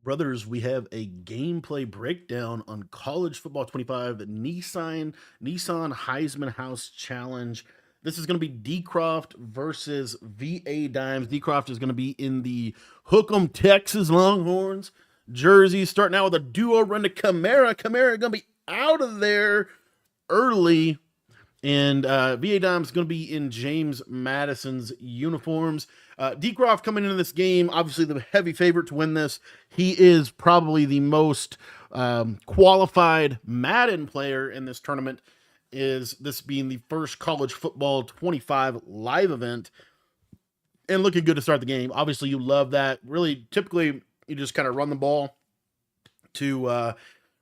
Brothers, we have a gameplay breakdown on College Football 25, the Nissan Heisman House Challenge. This is going to be DCROFT versus VA Dimes. DCROFT is going to be in the Hook'em Texas Longhorns jersey, starting out with a duo run to Camara. Camara going to be out of there early. And VA Dime's going to be in James Madison's uniforms. DCROFT coming into this game, obviously the heavy favorite to win this. He is probably the most qualified Madden player in this tournament, is this being the first college football 25 live event. And looking good to start the game. Obviously, you love that. Really, typically, you just kind of run the ball to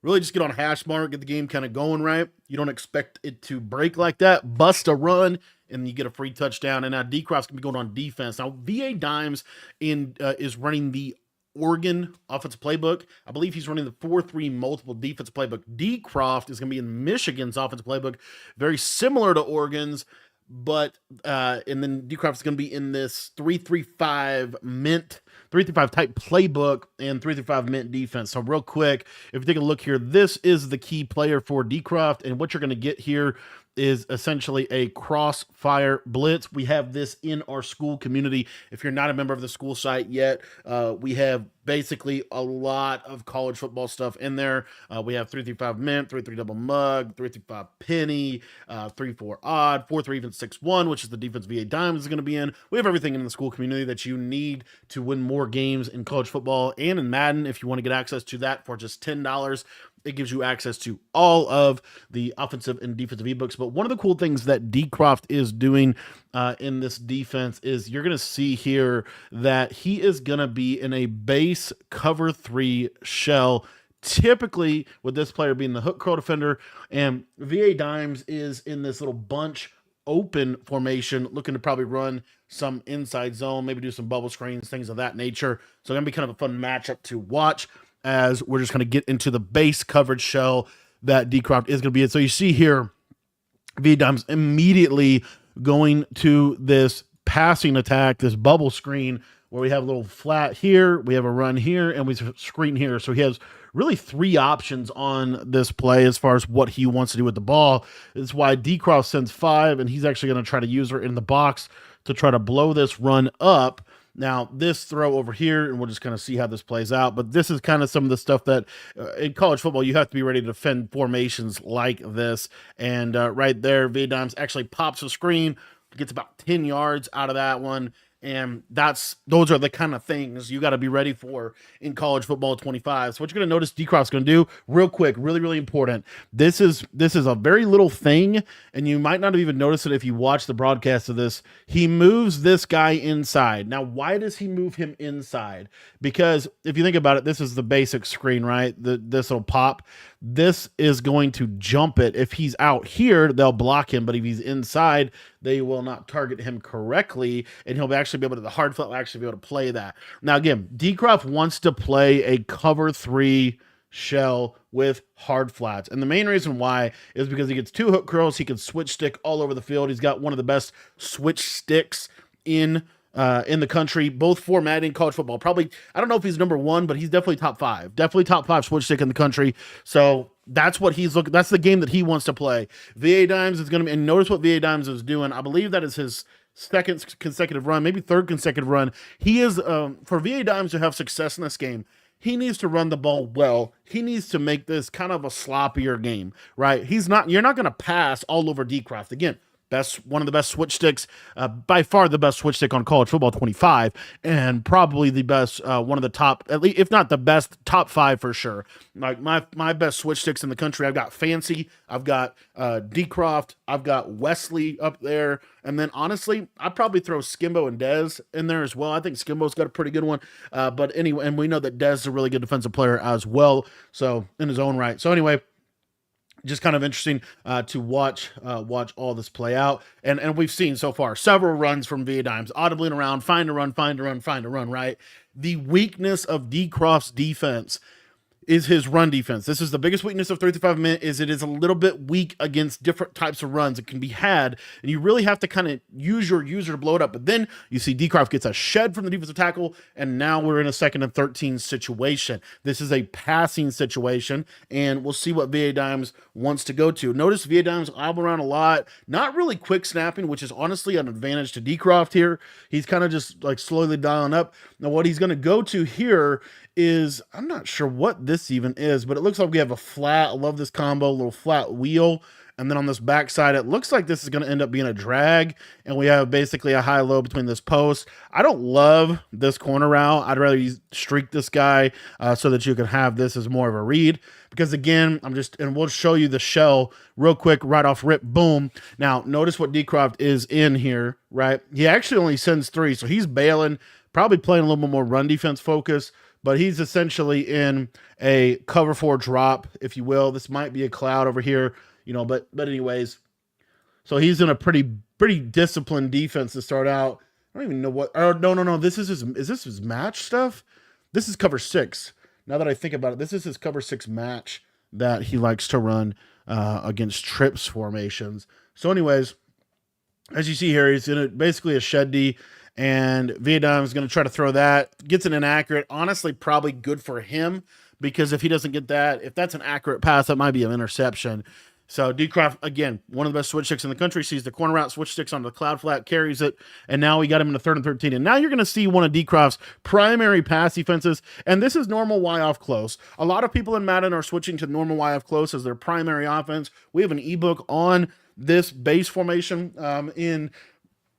really just get on a hash mark, get the game kind of going right. You don't expect it to break like that. Bust a run, and you get a free touchdown. And now DCROFT's going to be going on defense. Now, VA Dimes is running the Oregon offensive playbook. I believe he's running the 4-3 multiple defense playbook. DCROFT is going to be in Michigan's offensive playbook, very similar to Oregon's. But and then DCROFT is going to be in this 3-3-5 mint, 3-3-5 type playbook and 3-3-5 mint defense. So real quick, if you take a look here, this is the key player for DCROFT, and what you're going to get here is essentially a crossfire blitz. We have this in our school community. If you're not a member of the school site yet, we have basically a lot of college football stuff in there. We have 3-3-5 mint, 3-3 double mug, 3-3-5 penny, 3-4 odd, 4-3 even 6-1, which is the defense VA Dimes is going to be in. We have everything in the school community that you need to win more games in college football and in Madden. If you want to get access to that for just $10, it gives you access to all of the offensive and defensive ebooks. But one of the cool things that DCROFT is doing in this defense is you're going to see here that he is going to be in a base cover 3 shell, typically with this player being the hook curl defender, and VA Dimes is in this little bunch open formation, looking to probably run some inside zone, maybe do some bubble screens, things of that nature. So going to be kind of a fun matchup to watch, as we're just going to get into the base coverage shell that DCROFT is going to be in. So you see here, VA Dimes immediately going to this passing attack, this bubble screen, where we have a little flat here, we have a run here, and we screen here. So he has really 3 options on this play as far as what he wants to do with the ball. That's why DCROFT sends 5, and he's actually going to try to use her in the box to try to blow this run up. Now, this throw over here, and we'll just kind of see how this plays out. But this is kind of some of the stuff that in college football, you have to be ready to defend formations like this. And right there, VA Dimes actually pops a screen, gets about 10 yards out of that one. And those are the kind of things you got to be ready for in college football 25. So what you're going to notice DCROFT's going to do real quick, really, really important. This is a very little thing, and you might not have even noticed it if you watch the broadcast of this. He moves this guy inside. Now, why does he move him inside? Because if you think about it, this is the basic screen, right? This will pop. This is going to jump it. If he's out here, they'll block him, but if he's inside, they will not target him correctly, and he'll actually be able to, the hard flat will actually be able to play that. Now, again, DCROFT wants to play a cover 3 shell with hard flats, and the main reason why is because he gets 2 hook curls. He can switch stick all over the field. He's got one of the best switch sticks in the country, both for Madden and college football. Probably, I don't know if he's number 1, but he's definitely top 5. Definitely top 5 switch stick in the country. So that's what he's looking. That's the game that he wants to play. VA Dimes is going to be, and notice what VA Dimes is doing. I believe that is his 2nd consecutive run, maybe 3rd consecutive run. He is for VA Dimes to have success in this game, he needs to run the ball well. He needs to make this kind of a sloppier game, right? You're not going to pass all over DCROFT. Again, one of the best switch sticks, by far the best switch stick on college football 25, and probably the best, one of the top, at least if not the best, top 5 for sure. Like my best switch sticks in the country, I've got Fancy, I've got DCROFT, I've got Wesley up there, and then honestly, I'd probably throw Skimbo and Dez in there as well. I think Skimbo's got a pretty good one, but anyway, and we know that Dez is a really good defensive player as well, so in his own right. So anyway, just kind of interesting to watch all this play out. And we've seen so far several runs from VA Dimes, audibly around, find a run, right? The weakness of DCROFT's defense is his run defense. This is the biggest weakness of 3-5 minute, is it is a little bit weak against different types of runs that can be had, and you really have to kind of use your user to blow it up. But then you see DCROFT gets a shed from the defensive tackle, and now we're in a 2nd and 13 situation. This is a passing situation, and we'll see what VA Dimes wants to go to. Notice VA Dimes obble around a lot, not really quick snapping, which is honestly an advantage to DCROFT here. He's kind of just like slowly dialing up. Now what he's going to go to here is, I'm not sure what this even is, but it looks like we have a flat, I love this combo, a little flat wheel. And then on this backside, it looks like this is going to end up being a drag. And we have basically a high-low between this post. I don't love this corner route. I'd rather streak this guy so that you can have this as more of a read. Because again, and we'll show you the shell real quick, right off rip, boom. Now, notice what DCROFT is in here, right? He actually only sends 3, so he's bailing, probably playing a little bit more run defense focus. But he's essentially in a cover 4 drop, if you will. This might be a cloud over here. But anyways, so he's in a pretty disciplined defense to start out. I don't even know what. Oh, no. Is this his match stuff? This is cover 6. Now that I think about it, this is his cover 6 match that he likes to run against trips formations. So anyways, as you see here, he's in basically a shed D, and Vietnam is going to try to throw that. Gets an inaccurate. Honestly, probably good for him, because if he doesn't get that, if that's an accurate pass, that might be an interception. So DCROFT, again, one of the best switch sticks in the country, sees the corner route, switch sticks onto the cloud flat, carries it, and now we got him in the 3rd and 13. And now you're going to see one of DCROFT's primary pass defenses, and this is normal Y off close. A lot of people in Madden are switching to normal Y off close as their primary offense. We have an ebook on this base formation in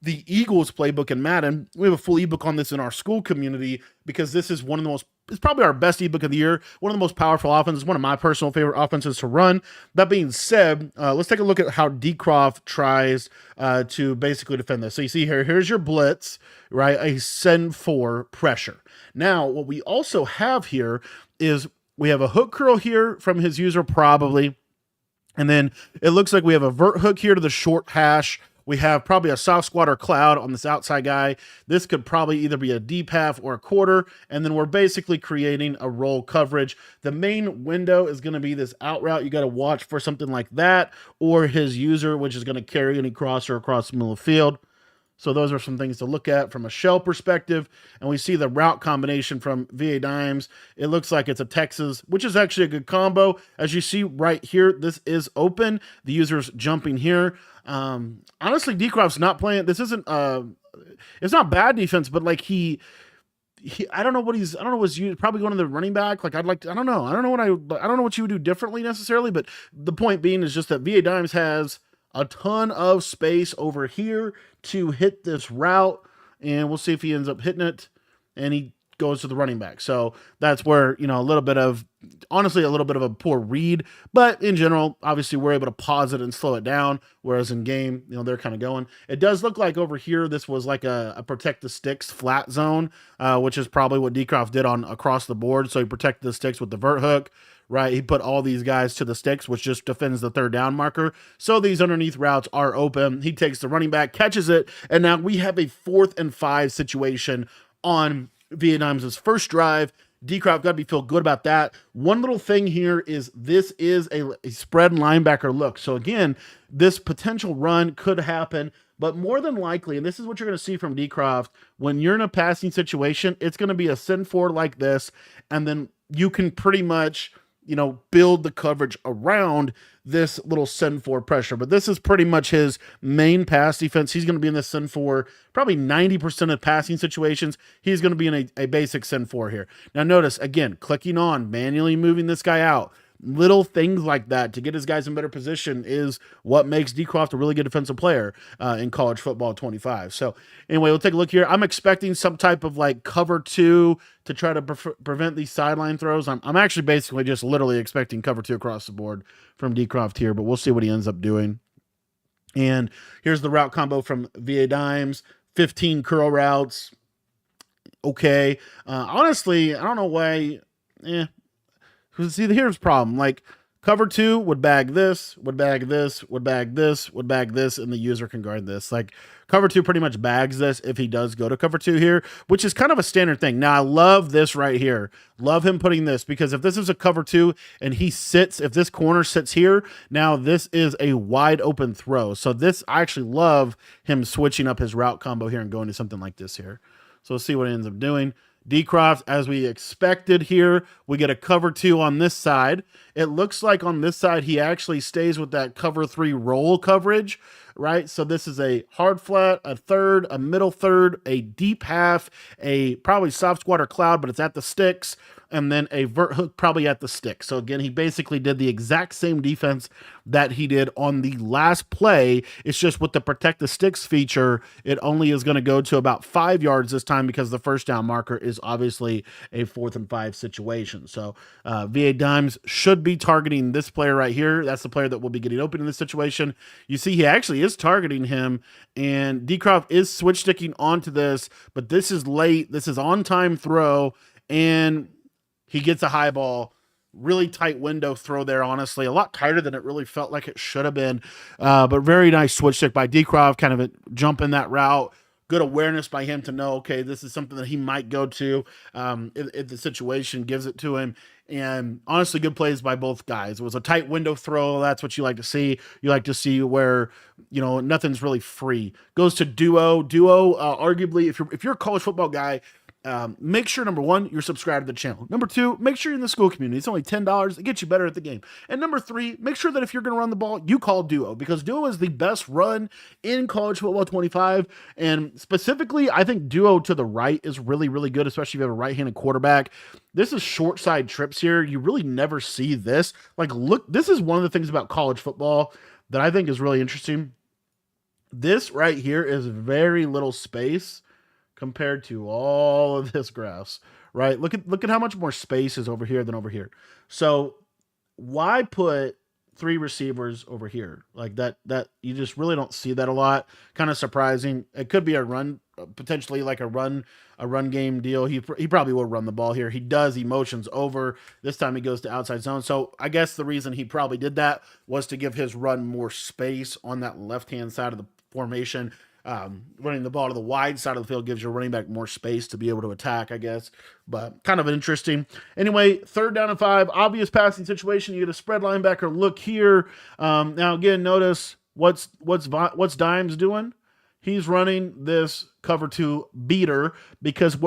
the Eagles playbook in Madden. We have a full ebook on this in our school community, because this is one of the most, it's probably our best ebook of the year, one of the most powerful offenses, one of my personal favorite offenses to run. That being said, let's take a look at how DCROFT tries to basically defend this. So you see here, here's your blitz, right? A send 4 pressure. Now, what we also have here is we have a hook curl here from his user, probably. And then it looks like we have a vert hook here to the short hash. We have probably a soft squat or cloud on this outside guy. This could probably either be a deep half or a quarter, and then we're basically creating a roll coverage. The main window is going to be this out route. You got to watch for something like that, or his user, which is going to carry any crosser across the middle of the field. So those are some things to look at from a shell perspective. And we see the route combination from VA Dimes. It looks like it's a Texas, which is actually a good combo. As you see right here, this is open. The user's jumping here. Honestly, DCROFT's not playing. This isn't, it's not bad defense, but like I don't know what what's probably going to the running back. Like I don't know what you would do differently necessarily, but the point being is just that VA Dimes has a ton of space over here to hit this route, and we'll see if he ends up hitting it, and he goes to the running back. So that's where, honestly, a little bit of a poor read, but in general, obviously we're able to pause it and slow it down, whereas in game, they're kind of going. It does look like over here, this was like a protect the sticks flat zone, which is probably what DCROFT did on across the board. So he protected the sticks with the vert hook, right? He put all these guys to the sticks, which just defends the 3rd down marker. So these underneath routes are open. He takes the running back, catches it, and now we have a 4th and 5 situation on Vietnam's first drive. DCROFT got to feel good about that. One little thing here is this is a spread linebacker look. So again, this potential run could happen, but more than likely, and this is what you're going to see from DCROFT, when you're in a passing situation, it's going to be a send 4 like this, and then you can pretty much build the coverage around this little send 4 pressure. But this is pretty much his main pass defense. He's going to be in this send 4, probably 90% of passing situations. He's going to be in a basic send 4 here. Now notice, again, clicking on, manually moving this guy out. Little things like that to get his guys in better position is what makes DCROFT a really good defensive player in college football 25. So anyway, we'll take a look here. I'm expecting some type of like cover 2 to try to prevent these sideline throws. I'm actually basically just literally expecting cover 2 across the board from DCROFT here, but we'll see what he ends up doing. And here's the route combo from VA Dimes, 15 curl routes. Okay. Honestly, I don't know why. See, here's the problem. Like, Cover two would bag this, would bag this, would bag this, would bag this, and the user can guard this. Like cover two pretty much bags this if he does go to cover two here, which is kind of a standard thing. Now I love this right here. Love him putting this, because if this is a cover two and he sits, if this corner sits here, now this is a wide open throw. So this, I actually love him switching up his route combo here and going to something like this here. So we'll see what it ends up doing. DCROFT, as we expected here, we get a cover two on this side. It looks like on this side, he actually stays with that cover three roll coverage, right? So this is a hard flat, a third, a middle third, a deep half, a probably soft squat or cloud, but it's at the sticks, and then a vert hook probably at the stick. So again, he basically did the exact same defense that he did on the last play. It's just with the protect the sticks feature, it only is going to go to about 5 yards this time, because the first down marker is obviously a 4th and 5 situation. So VA Dimes should be targeting this player right here. That's the player that will be getting open in this situation. You see he actually is targeting him, and DCROFT is switch sticking onto this, but this is late. This is on time throw, and he gets a high ball. Really tight window throw there, honestly. A lot tighter than it really felt like it should have been. But very nice switch stick by DCROFT, kind of a jump in that route. Good awareness by him to know, okay, this is something that he might go to if the situation gives it to him. And honestly, good plays by both guys. It was a tight window throw. That's what you like to see. You like to see where, you know, nothing's really free. Goes to Duo. Duo, arguably, if you're a college football guy, make sure, number one, you're subscribed to the channel. Number two, make sure you're in the school community. It's only $10. It gets you better at the game. And number three, make sure that if you're going to run the ball, you call Duo, because Duo is the best run in college football 25. And specifically, I think Duo to the right is really, really good, especially if you have a right-handed quarterback. This is short side trips here. You really never see this. Like, look, this is one of the things about college football that I think is really interesting. This right here is very little space compared to all of this grass, right? Look at how much more space is over here than over here. So why put 3 receivers over here like that? That you just really don't see that a lot. Kind of surprising. It could be a run, potentially like a run game deal. He probably will run the ball here. He does. He motions over. This time he goes to outside zone. So I guess the reason he probably did that was to give his run more space on that left-hand side of the formation. Running the ball to the wide side of the field gives your running back more space to be able to attack, I guess. But kind of interesting. Anyway, 3rd down and 5, obvious passing situation. You get a spread linebacker look here. Now again, notice what's Dimes doing. He's running this cover 2 beater, because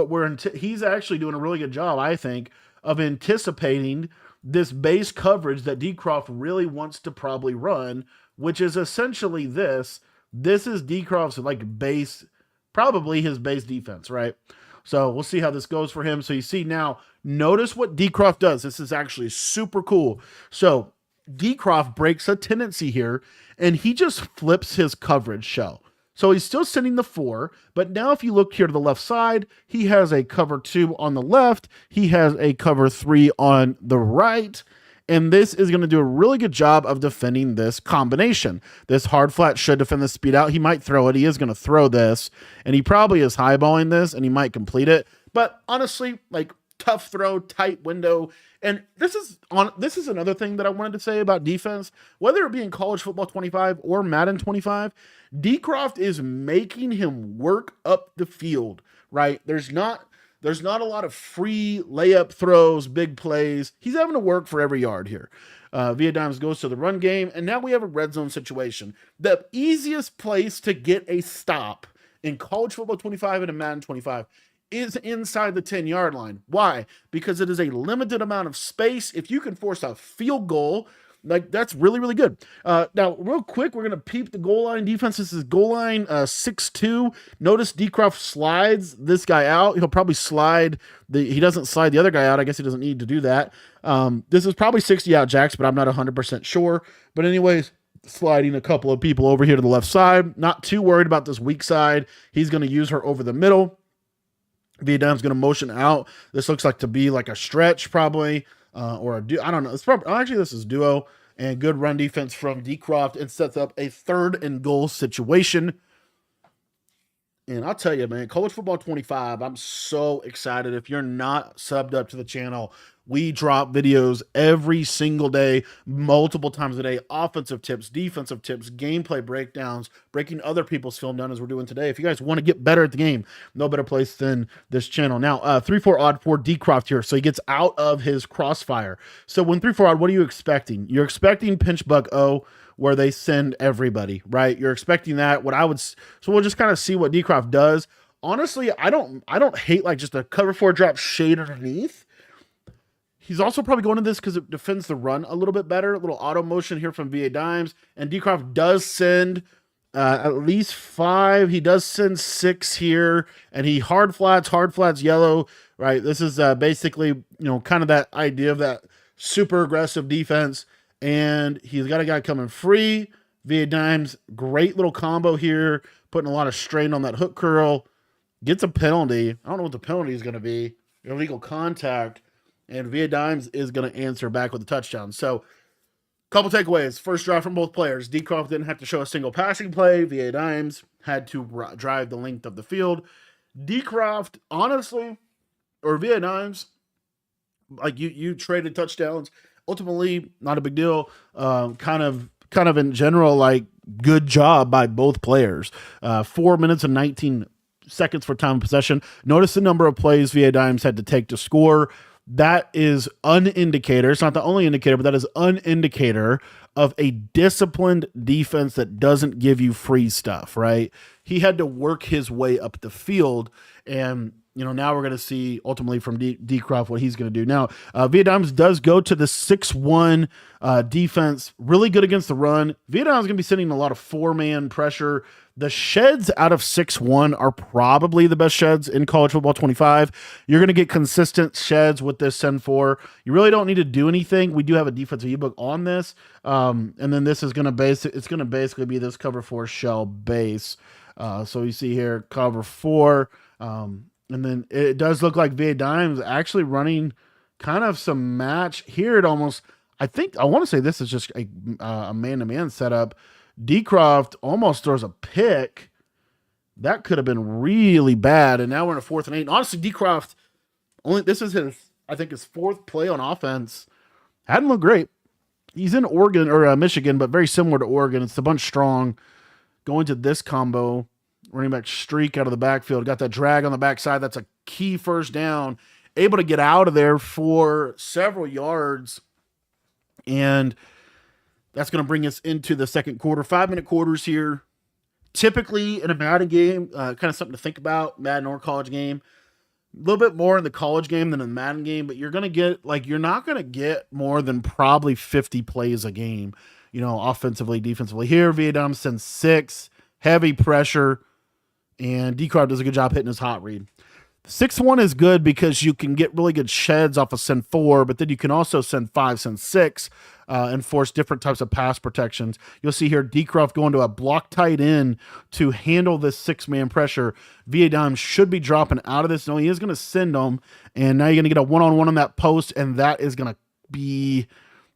he's actually doing a really good job, I think, of anticipating this base coverage that DCROFT really wants to probably run, which is essentially this. This is DCROFT's like base, probably his base defense, right? So we'll see how this goes for him. So you see now, notice what DCROFT does. This is actually super cool. So DCROFT breaks a tendency here, and he just flips his coverage shell. So he's still sending the 4, but now if you look here to the left side, he has a cover 2 on the left. He has a cover 3 on the right. And this is going to do a really good job of defending this combination. This hard flat should defend the speed out. He might throw it. He is going to throw this, and he probably is highballing this, and he might complete it. But honestly, like, tough throw, tight window. And this is another thing that I wanted to say about defense. Whether it be in college football 25 or Madden 25, DCROFT is making him work up the field, right? There's not a lot of free layup throws, big plays. He's having to work for every yard here. VA Dimes goes to the run game, and now we have a red zone situation. The easiest place to get a stop in college football 25 and in Madden 25 is inside the 10-yard line. Why? Because it is a limited amount of space. If you can force a field goal, like, that's really, really good. Now, real quick, we're going to peep the goal line defense. This is goal line 6-2. Notice DCROFT slides this guy out. He'll probably slide he doesn't slide the other guy out. I guess he doesn't need to do that. This is probably 60 out jacks, but I'm not 100% sure. But anyways, sliding a couple of people over here to the left side. Not too worried about this weak side. He's going to use her over the middle. Vietnam's going to motion out. This looks like to be like a stretch probably. Or a duo. I don't know. It's probably, actually, this is duo, and good run defense from DCROFT. It sets up a 3rd and goal situation. And I'll tell you, man, College Football 25, I'm so excited. If you're not subbed up to the channel, we drop videos every single day, multiple times a day, offensive tips, defensive tips, gameplay breakdowns, breaking other people's film down as we're doing today. If you guys want to get better at the game, no better place than this channel. Now, 3-4 odd for DCROFT here. So he gets out of his crossfire. So when 3-4 odd, what are you expecting? You're expecting pinch bug O, where they send everybody, right? You're expecting that. So we'll just kind of see what DCROFT does. Honestly, I don't hate like just a cover 4 drop shade underneath. He's also probably going to this because it defends the run a little bit better. A little auto motion here from VA Dimes. And DCROFT does send at least 5. He does send 6 here. And he hard flats, yellow, right? This is basically, kind of that idea of that super aggressive defense. And he's got a guy coming free. VA Dimes, great little combo here, putting a lot of strain on that hook curl. Gets a penalty. I don't know what the penalty is going to be. Illegal contact. And VA Dimes is going to answer back with a touchdown. So, couple takeaways. First drive from both players. DCROFT didn't have to show a single passing play. VA Dimes had to drive the length of the field. DCROFT, honestly, or VA Dimes, like you traded touchdowns. Ultimately, not a big deal. Kind of in general, like good job by both players. 4 minutes and 19 seconds for time of possession. Notice the number of plays VA Dimes had to take to score. That is an indicator. It's not the only indicator, but that is an indicator of a disciplined defense that doesn't give you free stuff, right? He had to work his way up the field, and now we're going to see ultimately from DCROFT what he's going to do. Now, VA Dimes does go to the 6-1 defense, really good against the run. VA Dimes is going to be sending a lot of 4-man pressure. The sheds out of 6-1 are probably the best sheds in College Football 25. You're going to get consistent sheds with this send 4. You really don't need to do anything. We do have a defensive ebook on this. And then this is going to basically be this cover 4 shell base. So you see here, cover 4. And then it does look like VA Dimes actually running kind of some match here. I want to say this is just a man-to-man setup. DCROFT almost throws a pick. That could have been really bad. And now we're in a 4th and 8. And honestly, DCROFT, this is his 4th play on offense. Hadn't looked great. He's in Oregon or Michigan, but very similar to Oregon. It's the bunch strong. Going to this combo, running back streak out of the backfield. Got that drag on the backside. That's a key first down. Able to get out of there for several yards. And that's going to bring us into the second quarter. 5-minute quarters here. Typically in a Madden game, kind of something to think about, Madden or college game. A little bit more in the college game than in the Madden game, but you're not going to get more than probably 50 plays a game, offensively, defensively. Here, VA Dimes sends 6, heavy pressure, and DCROFT does a good job hitting his hot read. 6-1 is good because you can get really good sheds off of send 4, but then you can also send 5, send 6, and force different types of pass protections. You'll see here DCROFT going to a block tight end to handle this 6-man pressure. VA Dimes should be dropping out of this. No, he is going to send them, and now you're going to get a one-on-one on that post, and that is going to be...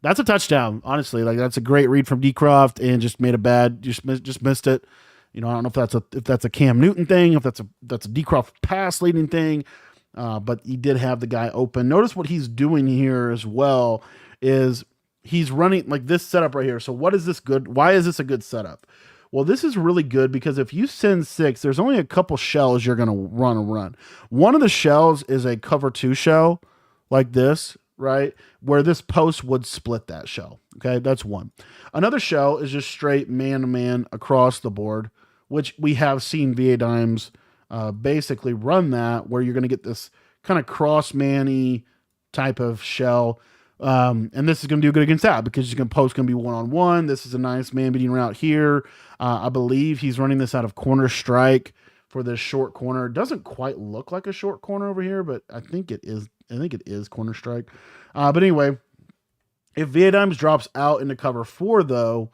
That's a touchdown, honestly. Like, that's a great read from DCROFT, and just missed it. I don't know if that's a Cam Newton thing, if that's a DCROFT pass leading thing, but he did have the guy open. Notice what he's doing here as well is he's running like this setup right here. So what is this good? Why is this a good setup? Well, this is really good because if you send 6, there's only a couple shells you're going to run. One of the shells is a cover 2 shell like this, right? Where this post would split that shell. Okay, that's one. Another shell is just straight man-to-man across the board, which we have seen VA Dimes basically run that, where you're going to get this kind of cross-man-y type of shell. And this is going to do good against that because post going to be one-on-one. This is a nice man-beating route here. I believe he's running this out of corner strike for this short corner. It doesn't quite look like a short corner over here, but I think it is. I think it is corner strike. But anyway, if VA Dimes drops out into cover 4, though,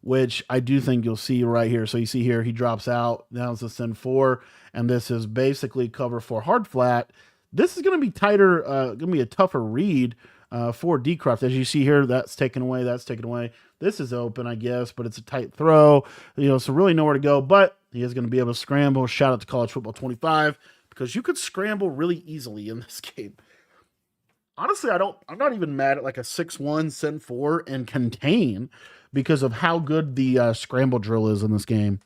which I do think you'll see right here. So you see here, he drops out. Now it's a send 4, and this is basically cover 4 hard flat. This is going to be tighter, going to be a tougher read for DCROFT. As you see here, that's taken away. That's taken away. This is open, I guess, but it's a tight throw. So really nowhere to go. But he is going to be able to scramble. Shout out to College Football 25 because you could scramble really easily in this game. Honestly, I'm not even mad at like a 6-1, send 4, and contain because of how good the scramble drill is in this game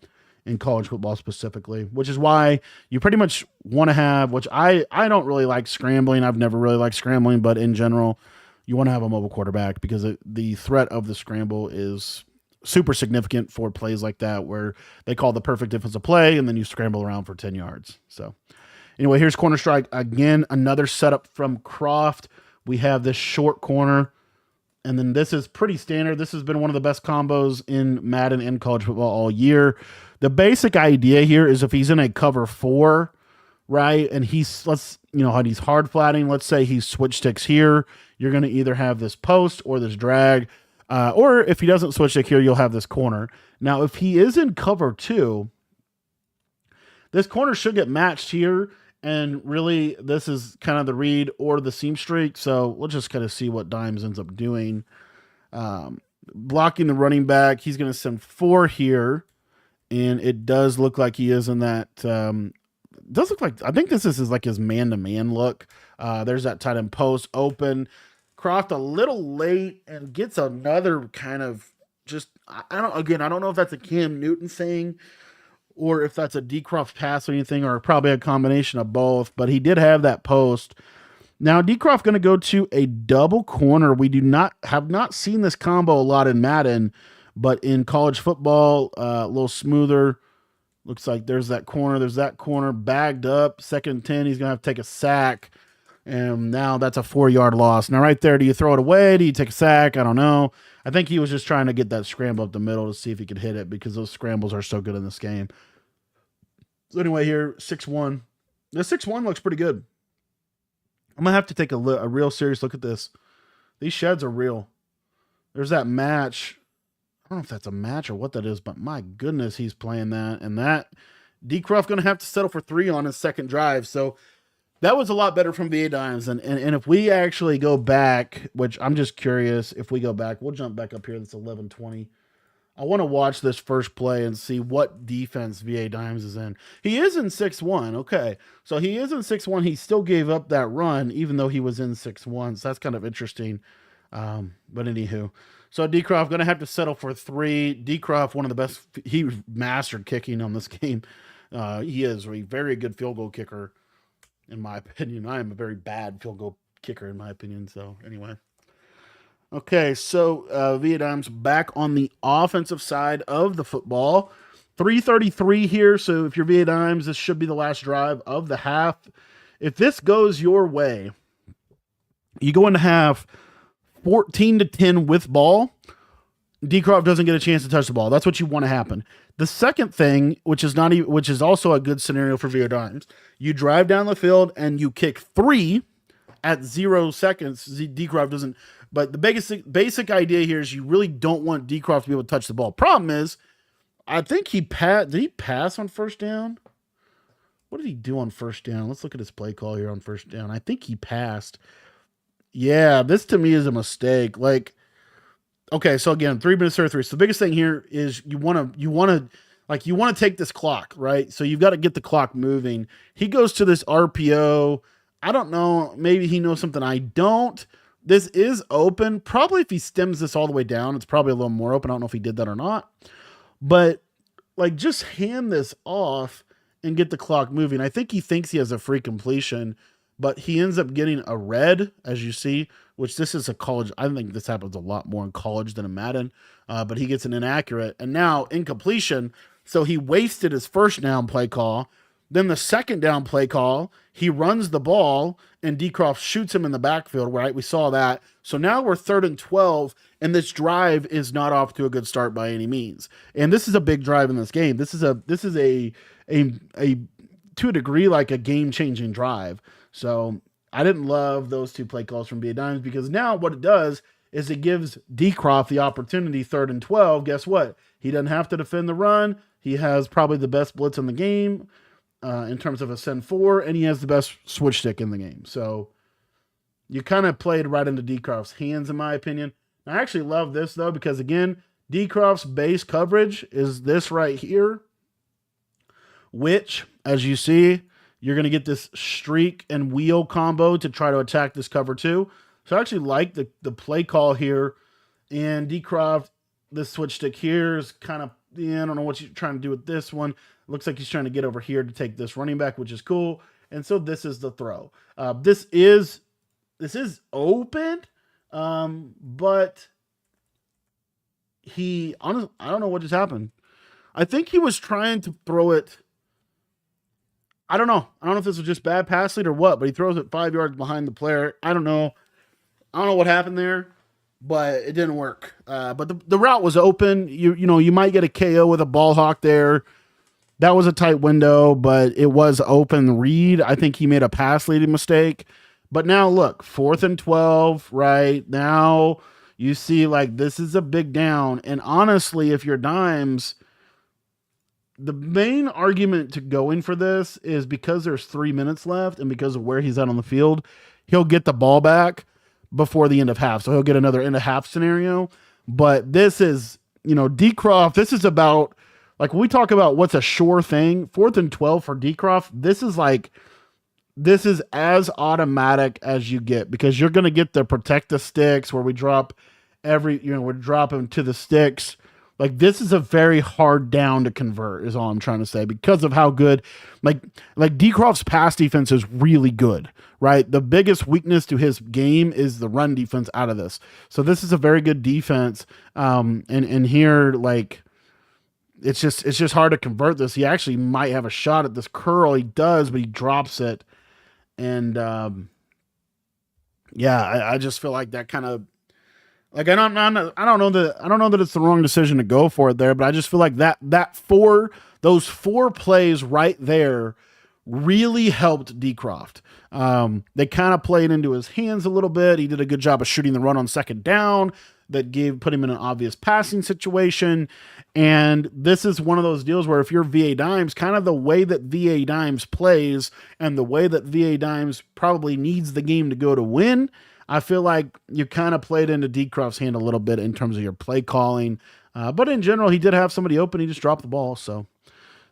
in college football specifically, which is why you pretty much want to have, which I don't really like scrambling. I've never really liked scrambling, but in general, you want to have a mobile quarterback because the threat of the scramble is super significant for plays like that where they call the perfect defensive play and then you scramble around for 10 yards. So anyway, here's corner strike. Again, another setup from Croft. We have this short corner, and then this is pretty standard. This has been one of the best combos in Madden and college football all year. The basic idea here is if he's in a cover 4, right, and he's hard flatting, let's say he's switch sticks here, you're going to either have this post or this drag, or if he doesn't switch stick here, you'll have this corner. Now, if he is in cover 2, this corner should get matched here, and really this is kind of the read or the seam streak, so we'll just kind of see what Dimes ends up doing. Blocking the running back, he's going to send 4 here, and it does look like he is in that. Does look like, I think this is like his man-to-man look. There's that tight end post open. Croft a little late and gets another kind of just, I don't know if that's a Cam Newton thing or if that's a DCROFT pass or anything, or probably a combination of both, but he did have that post. Now, DCROFT going to go to a double corner. We have not seen this combo a lot in Madden, but in college football, a little smoother. Looks like there's that corner, bagged up, 2nd and 10. He's going to have to take a sack, and now that's a 4-yard loss. Now, right there, do you throw it away? Do you take a sack? I don't know. I think he was just trying to get that scramble up the middle to see if he could hit it because those scrambles are so good in this game. So anyway, here, 6-1. The 6-1 looks pretty good. I'm going to have to take a real serious look at this. These sheds are real. There's that match. I don't know if that's a match or what that is, but my goodness, he's playing that. And that DCROFT going to have to settle for 3 on his second drive. So that was a lot better from VA Dimes. And if we actually go back, which I'm just curious, if we go back, we'll jump back up here. That's 11:20. I want to watch this first play and see what defense VA Dimes is in. He is in 6-1. Okay. So he is in 6-1. He still gave up that run, even though he was in 6-1. So that's kind of interesting. But anywho. So DCROFT going to have to settle for 3. DCROFT, one of the best. He mastered kicking on this game. He is a very good field goal kicker, in my opinion. I am a very bad field goal kicker, in my opinion. So anyway. Okay, so VA Dimes back on the offensive side of the football. 3:33 here, so if you're VA Dimes, this should be the last drive of the half. If this goes your way, you go into half 14-10 with ball. DCROFT doesn't get a chance to touch the ball. That's what you want to happen. The second thing, which is also a good scenario for VA Dimes, you drive down the field and you kick 3 at 0 seconds. DCROFT doesn't. But the basic idea here is you really don't want DCROFT to be able to touch the ball. Problem is, I think did he pass on first down? What did he do on first down? Let's look at his play call here on first down. I think he passed. Yeah, this to me is a mistake. Like, okay, so again, 3 minutes 33. So the biggest thing here is you want to take this clock, right? So you've got to get the clock moving. He goes to this RPO. I don't know. Maybe he knows something I don't. This is open. Probably if he stems this all the way down, it's probably a little more open. I don't know if he did that or not. But, like, just hand this off and get the clock moving. I think he thinks he has a free completion, but he ends up getting a red, as you see, which this is a college. I think this happens a lot more in college than in Madden, but he gets an inaccurate. And now, incompletion, so he wasted his first down play call. Then the second down play call, he runs the ball, and DCROFT shoots him in the backfield, right? We saw that. So now we're 3rd and 12, and this drive is not off to a good start by any means. And this is a big drive in this game. This is a to a degree like a game-changing drive. So I didn't love those 2 play calls from VA Dimes because now what it does is it gives DCROFT the opportunity 3rd and 12. Guess what? He doesn't have to defend the run. He has probably the best blitz in the game. In terms of a send 4, and he has the best switch stick in the game. So you kind of played right into DCROFT's hands, in my opinion. I actually love this, though, because, again, DCROFT's base coverage is this right here, which, as you see, you're going to get this streak and wheel combo to try to attack this cover, too. So I actually like the play call here. And DCROFT, this switch stick here is kind of, I don't know what you're trying to do with this one. Looks like he's trying to get over here to take this running back, which is cool. And so this is the throw. This is open, but I don't know what just happened. I think he was trying to throw it. I don't know. I don't know if this was just bad pass lead or what, but he throws it 5 yards behind the player. I don't know. I don't know what happened there, but it didn't work. But the route was open. You might get a KO with a ball hawk there. That was a tight window, but it was open read. I think he made a pass leading mistake. But now look, 4th and 12, right? Now you see like this is a big down. And honestly, if you're Dimes, the main argument to going for this is because there's 3 minutes left and because of where he's at on the field, he'll get the ball back before the end of half. So he'll get another end of half scenario. But this is, DCROFT, this is about, like, when we talk about what's a sure thing, 4th and 12 for DCROFT, this is as automatic as you get, because you're going to get the protect the sticks where we drop we're dropping to the sticks. Like, this is a very hard down to convert is all I'm trying to say, because of how good, like DCROFT's pass defense is really good, right? The biggest weakness to his game is the run defense out of this. So this is a very good defense. And here, like, it's just hard to convert this. He actually might have a shot at this curl. He does, but he drops it. And I just feel like that kind of, like, I don't know that it's the wrong decision to go for it there, but I just feel like those 4 plays right there really helped DCROFT. They kind of played into his hands a little bit. He did a good job of shooting the run on 2nd down that put him in an obvious passing situation. And this is one of those deals where if you're VA Dimes, kind of the way that VA Dimes plays and the way that VA Dimes probably needs the game to go to win, I feel like you kind of played into DCROFT's hand a little bit in terms of your play calling. But in general, he did have somebody open. He just dropped the ball. So,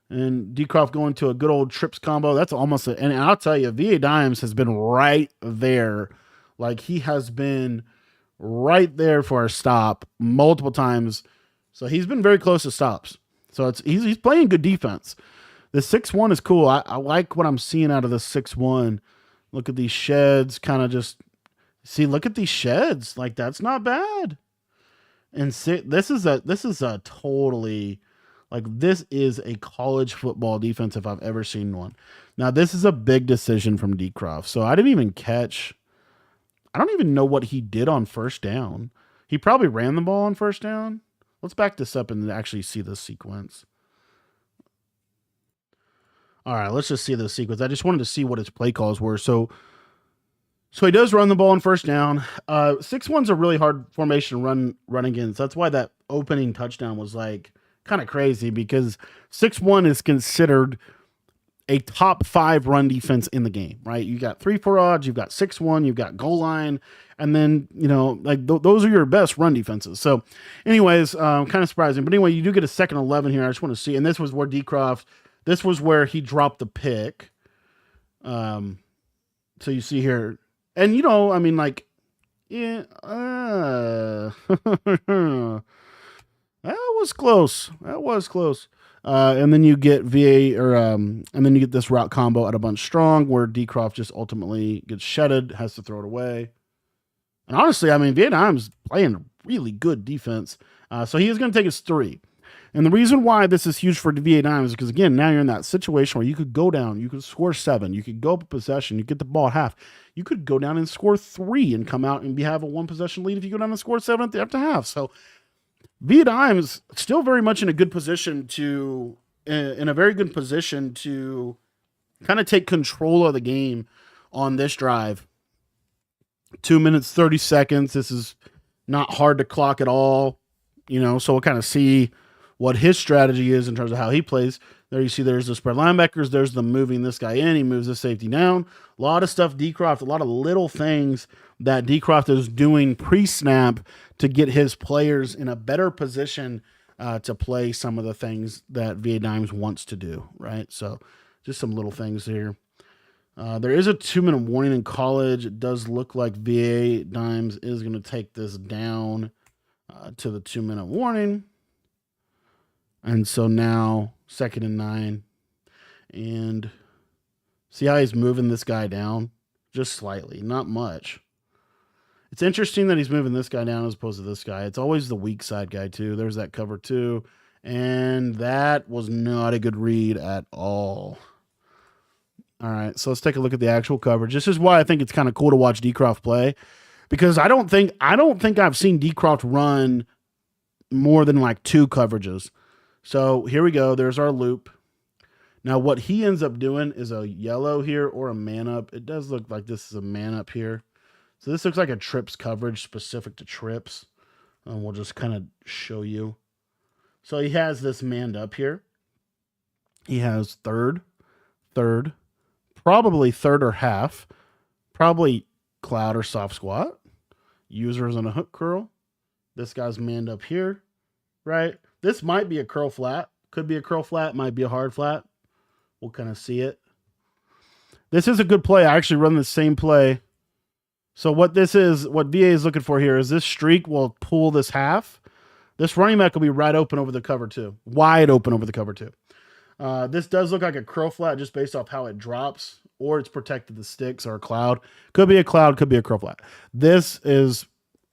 and DCROFT going to a good old trips combo. That's almost and I'll tell you, VA Dimes has been right there. Like, he has been right there for a stop multiple times. So he's been very close to stops. So he's playing good defense. The 6-1 is cool. I like what I'm seeing out of the 6-1. Look at these sheds, kind of just see, look at these sheds. Like, that's not bad. And this is a totally, like, this is a college football defense if I've ever seen one. Now, this is a big decision from DCROFT. So I don't even know what he did on 1st down. He probably ran the ball on 1st down. Let's back this up and actually see the sequence. All right, let's just see the sequence. I just wanted to see what his play calls were. So he does run the ball on 1st down. 6-1's a really hard formation to run against. That's why that opening touchdown was like kind of crazy, because 6-1 is considered a top 5 run defense in the game, right? You got 3-4 odds, you've got 6-1, you've got goal line, and then, like those are your best run defenses. So anyways, kind of surprising. But anyway, you do get a 2nd 11 here. I just want to see. And this was where this was where he dropped the pick. So you see here, and I mean, like, yeah, that was close. And then you get and then you get this route combo at a bunch strong where DCROFT just ultimately gets shedded, has to throw it away. And honestly, I mean, Vietnam's playing really good defense. So he is going to take his 3. And the reason why this is huge for Vietnam is because, again, now you're in that situation where you could go down, you could score 7, you could go up a possession, you get the ball at half. You could go down and score 3 and come out and have a 1-possession lead if you go down and score 7 after half. So Vietnam is still very much in a very good position to kind of take control of the game on this drive. 2 minutes, 30 seconds. This is not hard to clock at all, so we'll kind of see what his strategy is in terms of how he plays. There you see there's the spread linebackers. There's the moving this guy in. He moves the safety down. A lot of stuff, DCROFT, a lot of little things that DCROFT is doing pre-snap to get his players in a better position to play some of the things that VA Dimes wants to do, right? So just some little things here. There is a 2-minute warning in college. It does look like VA Dimes is going to take this down to the 2-minute warning. And so now 2nd and 9. And see how he's moving this guy down? Just slightly, not much. It's interesting that he's moving this guy down as opposed to this guy. It's always the weak side guy too. There's that cover 2. And that was not a good read at all. All right, so let's take a look at the actual coverage. This is why I think it's kind of cool to watch DCROFT play, because I don't think I've seen DCROFT run more than like 2 coverages. So here we go. There's our loop. Now what he ends up doing is a yellow here or a man up. It does look like this is a man up here. So this looks like a trips coverage specific to trips. We'll just kind of show you. So he has this manned up here. He has third, probably third or half, probably cloud or soft squat. Users on a hook curl. This guy's manned up here, right? This might be a curl flat. Could be a curl flat, might be a hard flat. We'll kind of see it. This is a good play. I actually run the same play. So what this is, what VA is looking for here is this streak will pull this half. This running back will be right open over the cover 2. Wide open over the cover 2. This does look like a curl flat just based off how it drops, or it's protected the sticks or a cloud. Could be a cloud, could be a curl flat. This is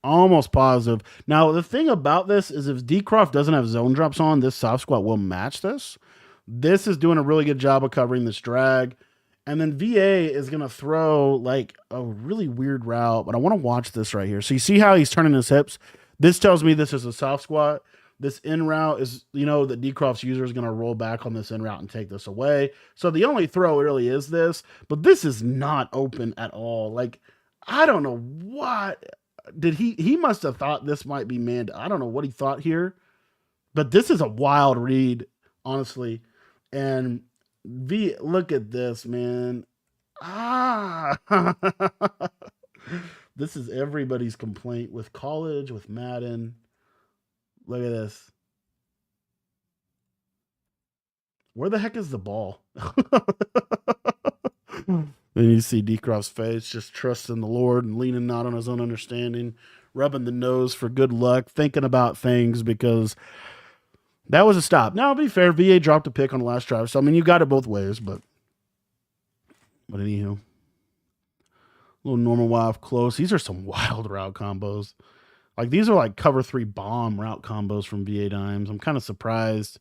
almost positive. Now, the thing about this is if DCROFT doesn't have zone drops on, this soft squat will match this. This is doing a really good job of covering this drag. And then VA is going to throw like a really weird route, but I want to watch this right here. So you see how he's turning his hips? This tells me this is a soft squat. This in route is, that DCROFT's user is going to roll back on this in route and take this away. So the only throw really is this, but this is not open at all. Like, I don't know what did he must have thought this might be manned. I don't know what he thought here, but this is a wild read, honestly. And look at this, man. This is everybody's complaint with college, with Madden. Look at this. Where the heck is the ball? Then you see DCROFT's face, just trusting the Lord and leaning not on his own understanding, rubbing the nose for good luck, thinking about things, because that was a stop. Now, to be fair, VA dropped a pick on the last drive. So, I mean, you got it both ways, but anywho. A little normal wild close. These are some wild route combos. Like, these are like cover 3 bomb route combos from VA Dimes. I'm kind of surprised.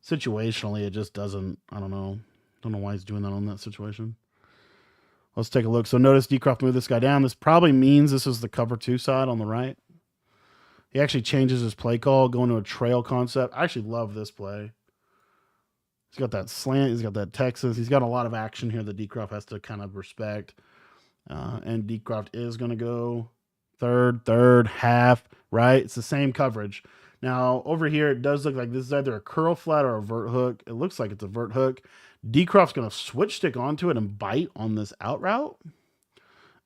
Situationally, it just doesn't, I don't know. Don't know why he's doing that on that situation. Let's take a look. So notice DCROFT moved this guy down. This probably means this is the cover 2 side on the right. He actually changes his play call, going to a trail concept. I actually love this play. He's got that slant. He's got that Texas. He's got a lot of action here that DCROFT has to kind of respect. And DCROFT is going to go third, half, right? It's the same coverage. Now, over here, it does look like this is either a curl flat or a vert hook. It looks like it's a vert hook. DCROFT's going to switch stick onto it and bite on this out route.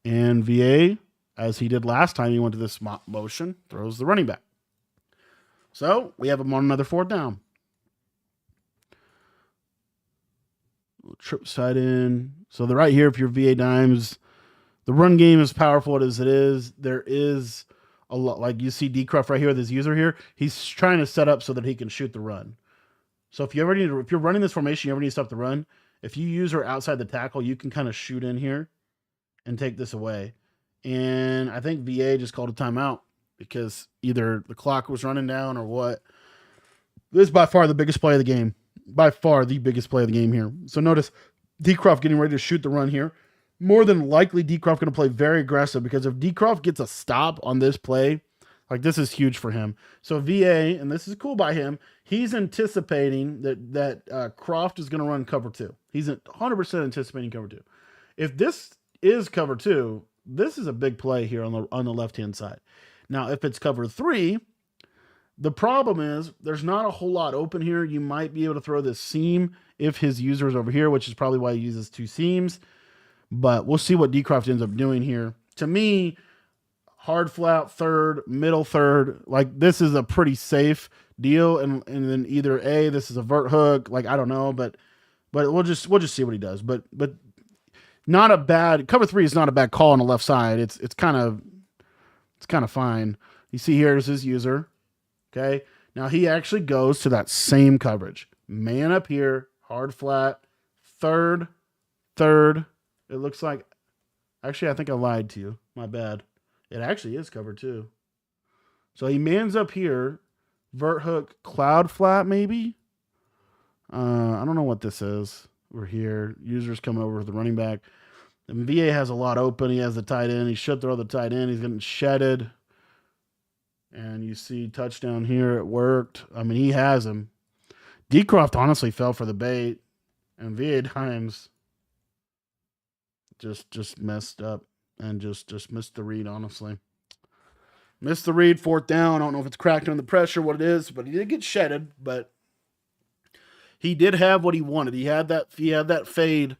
And VA, as he did last time, he went to this motion, throws the running back. So we have him on another 4th down. Trip side in. So the right here, if you're VA Dimes, the run game is powerful as it is. There is a lot, like you see DCROFT right here with his user here. He's trying to set up so that he can shoot the run. So if you're running this formation, you ever need to stop the run. If you use her outside the tackle, you can kind of shoot in here and take this away. And I think VA just called a timeout because either the clock was running down or what. This is by far the biggest play of the game. By far the biggest play of the game here. So notice DCROFT getting ready to shoot the run here. More than likely, DCROFT going to play very aggressive, because if DCROFT gets a stop on this play, like, this is huge for him. So VA, and this is cool by him, he's anticipating that Croft is going to run cover 2. He's 100% anticipating cover 2. If this is cover 2, this is a big play here on the left-hand side. Now, if it's cover 3, the problem is there's not a whole lot open here. You might be able to throw this seam if his user is over here, which is probably why he uses 2 seams. But we'll see what DCROFT ends up doing here. To me, hard flat third, middle third. Like this is a pretty safe deal. And then either A, this is a vert hook. Like I don't know, but we'll just see what he does. But not a bad cover 3 is not a bad call on the left side. It's kind of fine. You see here is his user. Okay. Now he actually goes to that same coverage. Man up here, hard flat, third. It looks like, actually, I think I lied to you. My bad. It actually is cover 2. So he mans up here, vert hook, cloud flat maybe. I don't know what this is. We're here. User's coming over with the running back. And VA has a lot open. He has the tight end. He should throw the tight end. He's getting shedded. And you see touchdown here. It worked. I mean, he has him. DCROFT honestly fell for the bait. And VA Dimes just messed up and just missed the read, honestly. Missed the read, 4th down. I don't know if it's cracked under the pressure, what it is, but he did get shedded, but he did have what he wanted. He had that fade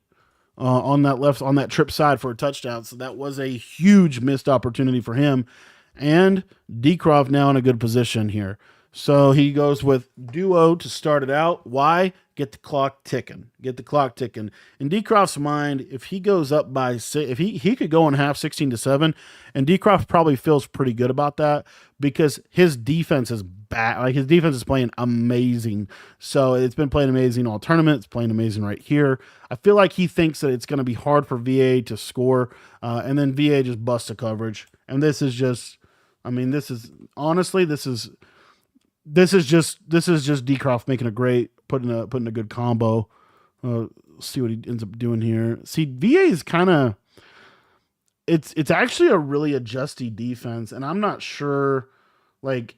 on that trip side for a touchdown. So that was a huge missed opportunity for him. And DCROFT now in a good position here. So he goes with duo to start it out. Why? Get the clock ticking. Get the clock ticking. In DCROFT's mind, if he goes up by 6, if he could go in half 16-7, and DCROFT probably feels pretty good about that because his defense is bad. Like his defense is playing amazing. So it's been playing amazing all tournament. It's playing amazing right here. I feel like he thinks that it's going to be hard for VA to score, and then VA just busts the coverage. And this is just, I mean, this is honestly, this is just DCROFT making a great, putting a good combo. See what he ends up doing here. See, VA is kind of, it's actually a really adjusty defense, and I'm not sure. Like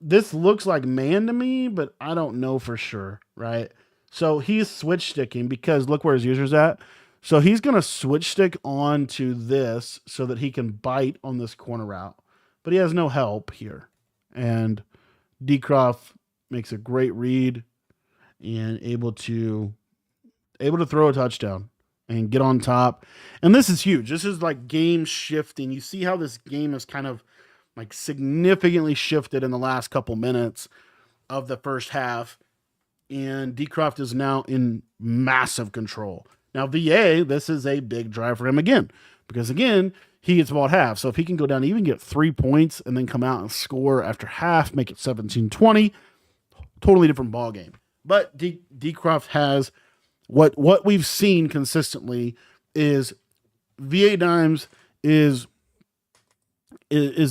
this looks like man to me, but I don't know for sure, right? So he's switch sticking because look where his user's at. So he's gonna switch stick onto this so that he can bite on this corner route, but he has no help here, and DCROFT makes a great read and able to throw a touchdown and get on top. And this is huge. This is like game shifting. You see how this game is kind of like significantly shifted in the last couple minutes of the first half. And DCROFT is now in massive control. Now VA, this is a big drive for him again, because again, he gets about half. So if he can go down, even get 3 points and then come out and score after half, make it 17-20, totally different ball game. But DCROFT has what we've seen consistently is VA Dimes is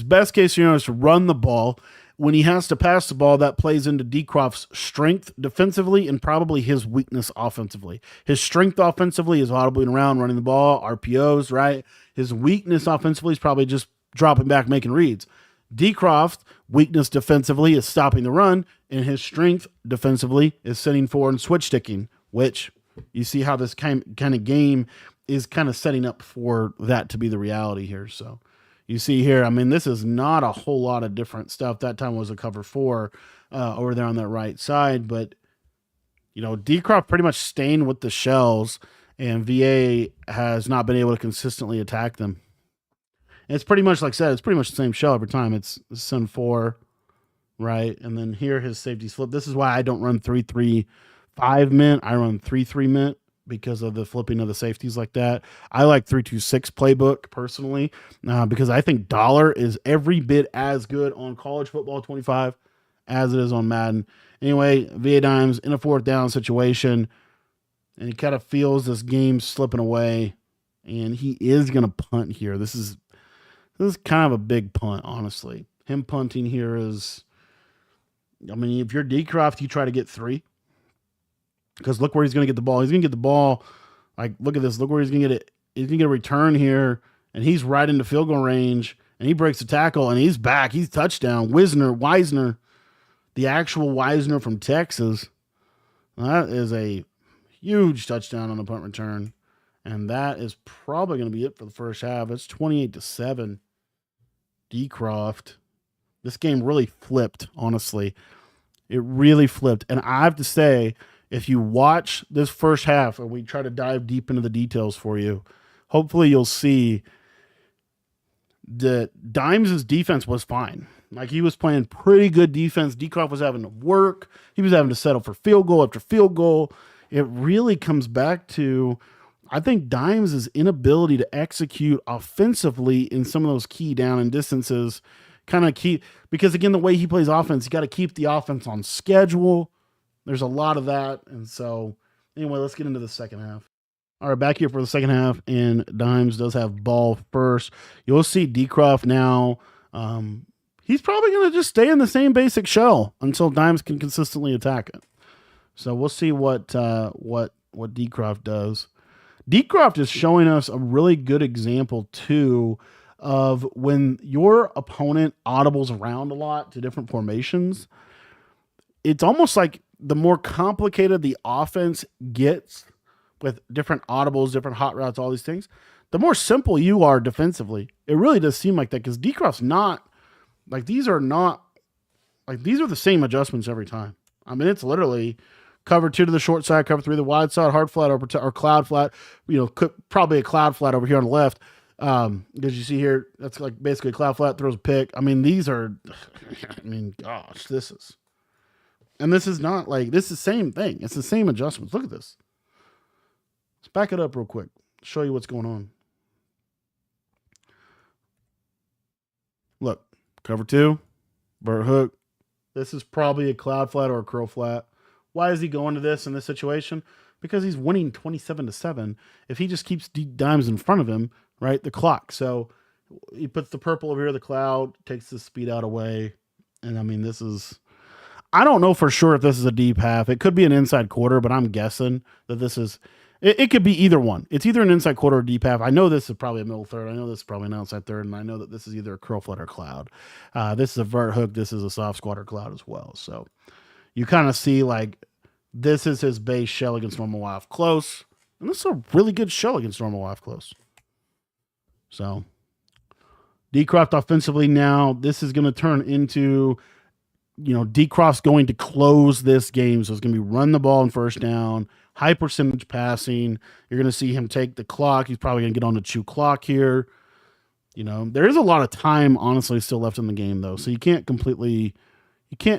best case scenario is to run the ball. When he has to pass the ball, that plays into DCROFT's strength defensively and probably his weakness offensively. His strength offensively is audibly around, running the ball, RPOs, right? His weakness offensively is probably just dropping back, making reads. DCROFT, weakness defensively is stopping the run, and his strength defensively is sitting forward and switch sticking, which you see how this kind of game is kind of setting up for that to be the reality here. So you see here, I mean, this is not a whole lot of different stuff. That time was a cover 4 over there on that right side. But, you know, DCROFT pretty much staying with the shells, and VA has not been able to consistently attack them. And it's pretty much, like I said, it's pretty much the same shell every time. It's Sun 4, right? And then here his safety's flip. This is why I don't run 3-3-5 mint. I run 3-3 mint, because of the flipping of the safeties like that. I like 3-2-6 playbook personally, because I think dollar is every bit as good on college football 25 as it is on Madden. Anyway, VA Dimes in a 4th down situation, and he kind of feels this game slipping away, and he is going to punt here. This is kind of a big punt, honestly. Him punting here is, I mean, if you're DCROFT, you try to get 3. Because look where he's going to get the ball. He's going to get the ball. Like, look at this. Look where he's going to get it. He's going to get a return here, and he's right into field goal range, and he breaks the tackle, and he's back. He's touchdown. Wisner, the actual Wisner from Texas. That is a huge touchdown on the punt return, and that is probably going to be it for the first half. It's 28-7. DCROFT. This game really flipped, honestly. It really flipped, and I have to say, if you watch this first half and we try to dive deep into the details for you, hopefully you'll see the Dimes' defense was fine. Like he was playing pretty good defense. DCROFT was having to work. He was having to settle for field goal after field goal. It really comes back to, I think, Dimes' inability to execute offensively in some of those key down and distances. Kind of keep, because again, the way he plays offense, you got to keep the offense on schedule. There's a lot of that. And so, anyway, let's get into the second half. All right, back here for the second half, and Dimes does have ball first. You'll see DCROFT now. He's probably going to just stay in the same basic shell until Dimes can consistently attack it. So we'll see what DCROFT does. DCROFT is showing us a really good example too of when your opponent audibles around a lot to different formations. It's almost like the more complicated the offense gets with different audibles, different hot routes, all these things, the more simple you are defensively. It really does seem like that because DCROFT's not, like these are the same adjustments every time. I mean, it's literally cover 2 to the short side, cover 3 to the wide side, hard flat or cloud flat. Probably a cloud flat over here on the left. Because you see here, that's like basically a cloud flat, throws a pick. I mean, these are, gosh, this is not like, this is the same thing. It's the same adjustments. Look at this. Let's back it up real quick. Show you what's going on. Look, cover 2, vert hook. This is probably a cloud flat or a curl flat. Why is he going to this in this situation? Because he's winning 27-7. If he just keeps Dimes in front of him, right, the clock. So he puts the purple over here, the cloud, takes the speed out away. And I mean, this is, I don't know for sure if this is a deep half. It could be an inside quarter, but I'm guessing that this is, it could be either one. It's either an inside quarter or deep half. I know this is probably a middle third. I know this is probably an outside third. And I know that this is either a curl flat or cloud. This is a vert hook. This is a soft squat or cloud as well. So you kind of see like, this is his base shell against normal off close. And this is a really good shell against normal off close. So DCROFT offensively now, this is going to turn into, DCROFT's going to close this game. So it's going to be run the ball in first down, high percentage passing. You're going to see him take the clock. He's probably going to get on the chew clock here. There is a lot of time, honestly, still left in the game, though. So you can't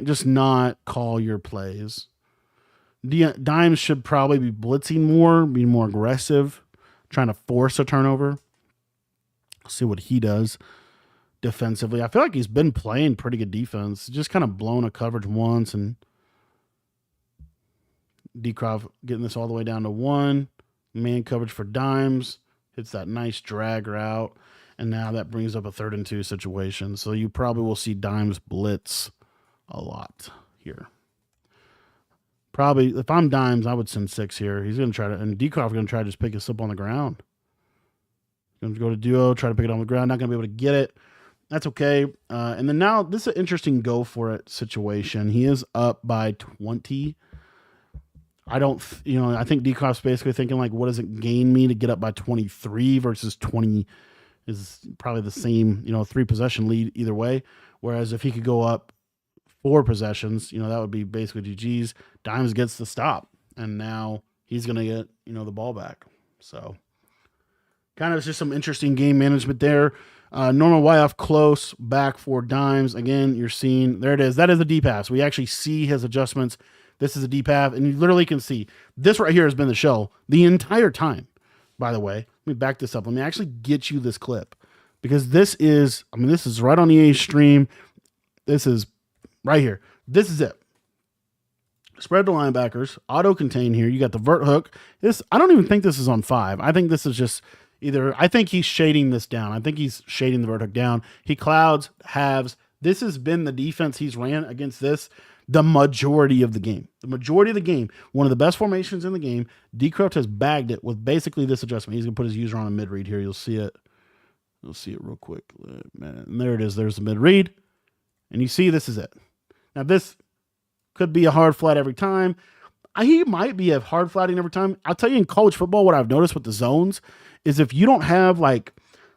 just not call your plays. Dimes should probably be blitzing more, being more aggressive, trying to force a turnover. See what he does defensively. I feel like he's been playing pretty good defense. Just kind of blown a coverage once, and DCROFT getting this all the way down to 1. Man coverage for Dimes. Hits that nice drag route. And now that brings up a 3rd and 2 situation. So you probably will see Dimes blitz a lot here. Probably, if I'm Dimes, I would send 6 here. He's going to try to, and DCROFT going to try to just pick us up on the ground. Going to go to duo, try to pick it on the ground. Not going to be able to get it. That's okay. And then now, this is an interesting go for it situation. He is up by 20. I think DCROFT's basically thinking, like, what does it gain me to get up by 23 versus 20 is probably the same, 3 possession lead either way. Whereas if he could go up 4 possessions, that would be basically GG's. Dimes gets the stop, and now he's going to get, the ball back. So kind of just some interesting game management there. Normal Y off close back for Dimes. Again, you're seeing, there it is. That is a deep pass. We actually see his adjustments. This is a deep pass, and you literally can see this right here has been the shell the entire time. By the way, let me back this up. Let me actually get you this clip, because this is right on the A stream. This is right here. This is it. Spread the linebackers, auto contain here. You got the vert hook. I don't even think this is on 5. I think this is just I think he's shading this down. I think he's shading the vert hook down. He clouds, halves. This has been the defense he's ran against this the majority of the game. The majority of the game, one of the best formations in the game. DCROFT has bagged it with basically this adjustment. He's going to put his user on a mid-read here. You'll see it. You'll see it real quick. And there it is. There's the mid-read. And you see this is it. Now, this could be a hard flat every time. He might be a hard flatting every time. I'll tell you, in college football, what I've noticed with the zones is if you don't have like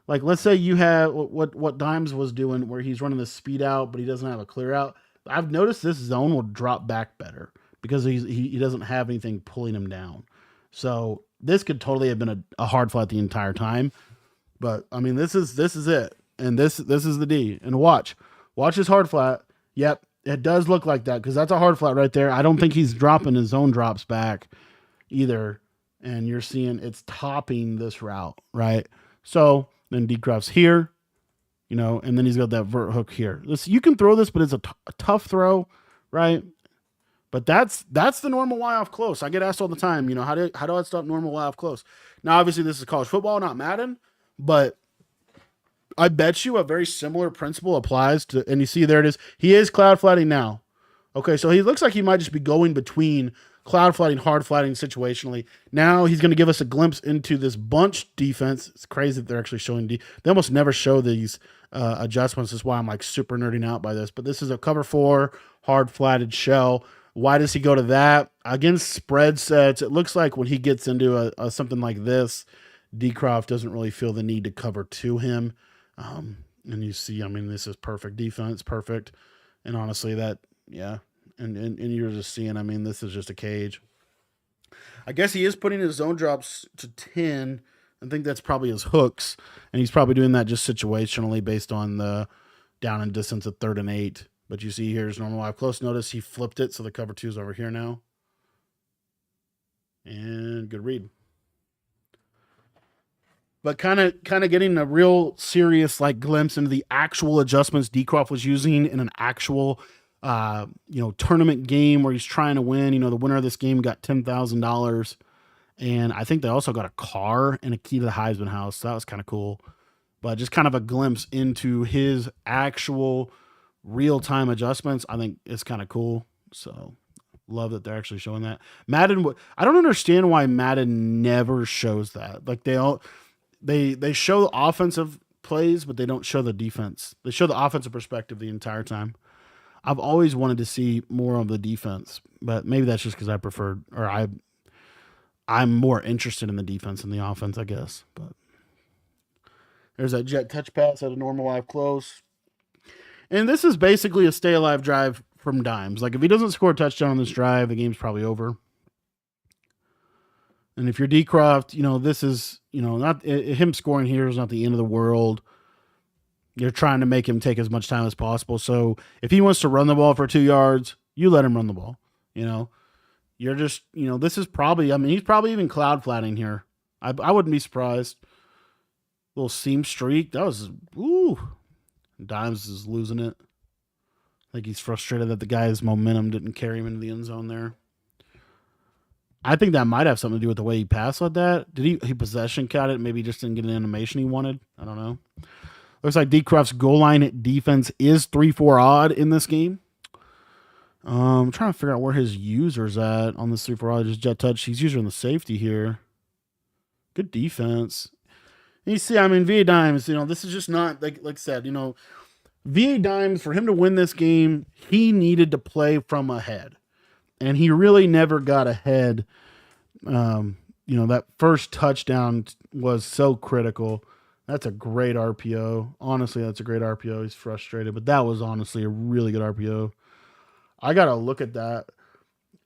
let's say you have what Dimes was doing where he's running the speed out, but he doesn't have a clear out. I've noticed this zone will drop back better because he doesn't have anything pulling him down. So this could totally have been a hard flat the entire time. But I mean, this is it. And this is the D. And watch his hard flat. Yep, it does look like that because that's a hard flat right there. I don't think he's dropping his zone drops back either. And you're seeing it's topping this route, right? So then DCROFT's here, and then he's got that vert hook here. This, you can throw this, but it's a tough throw, right? But that's the normal Y off close. I get asked all the time, how do I stop normal Y off close? Now, obviously, this is college football, not Madden, but I bet you a very similar principle applies to, and you see there it is. He is cloud flatting now. Okay, so he looks like he might just be going between cloud flatting, hard flatting situationally. Now he's going to give us a glimpse into this bunch defense. It's crazy that they're actually showing they almost never show these adjustments. That's why I'm like super nerding out by this. But this is a cover 4 hard flatted shell. Why does he go to that? Against spread sets, it looks like when he gets into a something like this, DCROFT doesn't really feel the need to cover to him. And you see, I mean, this is perfect defense, perfect. And honestly, that, yeah. And you're just seeing, I mean, this is just a cage. I guess he is putting his zone drops to 10. I think that's probably his hooks. And he's probably doing that just situationally based on the down and distance of 3rd and 8. But you see here's normal live close. Notice he flipped it, so the cover 2 is over here now. And good read. But kind of getting a real serious like glimpse into the actual adjustments DCROFT was using in an actual tournament game where he's trying to win. The winner of this game got $10,000. And I think they also got a car and a key to the Heisman house. So that was kind of cool. But just kind of a glimpse into his actual real-time adjustments, I think it's kind of cool. So love that they're actually showing that. Madden, I don't understand why Madden never shows that. Like they show the offensive plays, but they don't show the defense. They show the offensive perspective the entire time. I've always wanted to see more of the defense, but maybe that's just because I prefer, or I'm more interested in the defense than the offense, I guess. But there's that jet touch pass at a normal live close. And this is basically a stay alive drive from Dimes. Like if he doesn't score a touchdown on this drive, the game's probably over. And if you're DCROFT, this is, not him scoring here is not the end of the world. You're trying to make him take as much time as possible. So if he wants to run the ball for 2 yards, you let him run the ball. You're just, this is probably, I mean, he's probably even cloud flatting here. I wouldn't be surprised. Little seam streak. That was, ooh. Dimes is losing it. I think he's frustrated that the guy's momentum didn't carry him into the end zone there. I think that might have something to do with the way he passed like that. Did he possession cut it? Maybe he just didn't get an animation he wanted. I don't know. Looks like DCROFT's goal line defense is 3-4 odd in this game. I'm trying to figure out where his user's at on this 3-4 odd. Just jet touch. He's using the safety here. Good defense. And you see, I mean, VA Dimes, this is just not, like I said, VA Dimes, for him to win this game, he needed to play from ahead. And he really never got ahead. That first touchdown was so critical. That's a great RPO. Honestly, that's a great RPO. He's frustrated, but that was honestly a really good RPO. I got to look at that.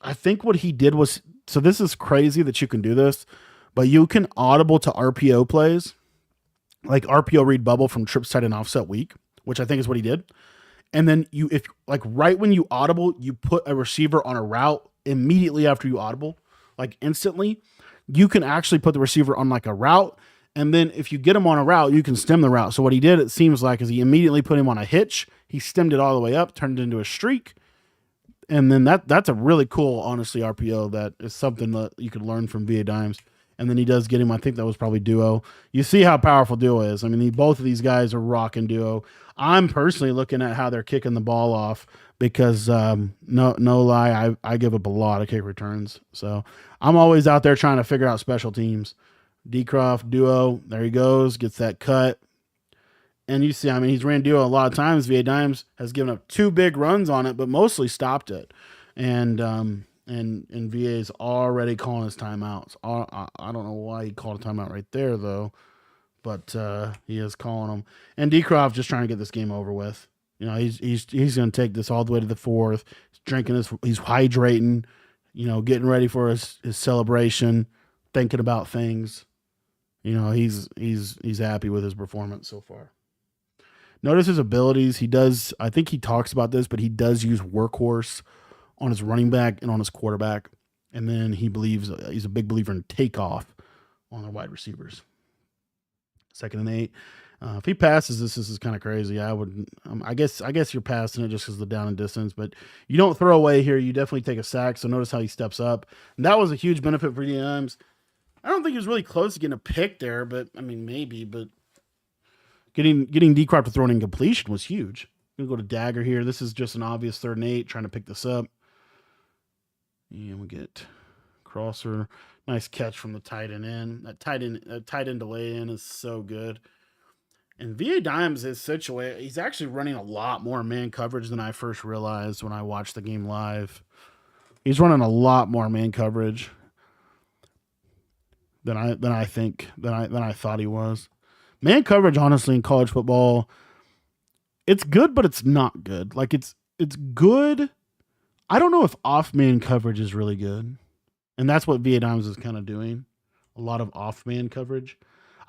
I think what he did was, so this is crazy that you can do this, but you can audible to RPO plays, like RPO read bubble from trips tight and offset weak, which I think is what he did. And then if like right when you audible, you put a receiver on a route immediately after you audible, like instantly, you can actually put the receiver on like a route. And then if you get him on a route, you can stem the route. So what he did, it seems like, is he immediately put him on a hitch. He stemmed it all the way up, turned it into a streak. And then that's a really cool, honestly, RPO that is something that you could learn from VA Dimes. And then he does get him. I think that was probably duo. You see how powerful duo is. I mean, both of these guys are rocking duo. I'm personally looking at how they're kicking the ball off because no lie, I give up a lot of kick returns. So I'm always out there trying to figure out special teams. DCROFT duo, there he goes, gets that cut. And you see, I mean, he's ran duo a lot of times. VA Dimes has given up 2 big runs on it, but mostly stopped it. And VA's already calling his timeouts. I don't know why he called a timeout right there, though. But he is calling them. And DCROFT just trying to get this game over with. He's going to take this all the way to the 4th. He's drinking this. He's hydrating. Getting ready for his celebration. Thinking about things. He's happy with his performance so far. Notice his abilities. He does, I think he talks about this, but he does use workhorse on his running back and on his quarterback. And then he believes he's a big believer in takeoff on the wide receivers. 2nd and 8. If he passes this is kind of crazy. I would, I guess you're passing it just because of the down and distance, but you don't throw away here. You definitely take a sack. So notice how he steps up. And that was a huge benefit for DMs. I don't think he was really close to getting a pick there, but I mean, maybe, but getting DCROFT to throw an incompletion was huge. I'm going to go to dagger here. This is just an obvious 3rd and 8, trying to pick this up. And we get crosser. Nice catch from the tight end in. That tight end delay in is so good. And VA Dimes is situated. He's actually running a lot more man coverage than I first realized when I watched the game live. He's running a lot more man coverage than I thought he was. Man coverage, honestly, in college football, it's good, but it's not good. Like it's good. I don't know if off man coverage is really good. And that's what VA Dimes is kind of doing. A lot of off man coverage.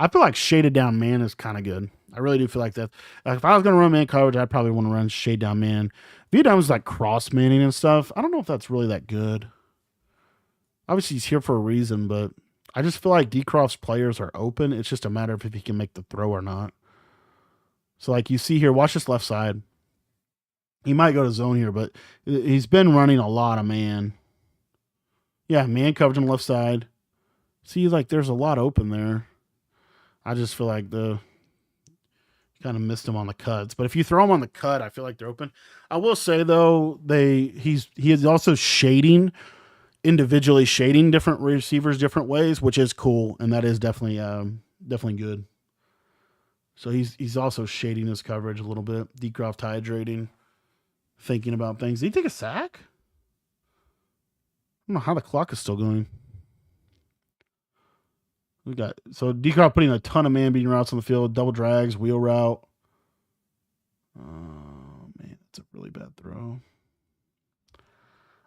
I feel like shaded down man is kind of good. I really do feel like that. Like if I was going to run man coverage, I'd probably want to run shade down man. VA Dimes is like cross manning and stuff. I don't know if that's really that good. Obviously, he's here for a reason, but I just feel like DCROFT's players are open. It's just a matter of if he can make the throw or not. So like you see here, watch this left side. He might go to zone here, but he's been running a lot of man. Yeah, man coverage on the left side. See, like there's a lot open there. I just feel like kind of missed him on the cuts. But if you throw him on the cut, I feel like they're open. I will say though, he is also individually shading different receivers different ways, which is cool, and that is definitely good. So he's also shading his coverage a little bit. DCROFT hydrating, thinking about things. Did he take a sack? I don't know how the clock is still going. We got so DCROFT putting a ton of man beating routes on the field, double drags, wheel route. Oh man, that's a really bad throw.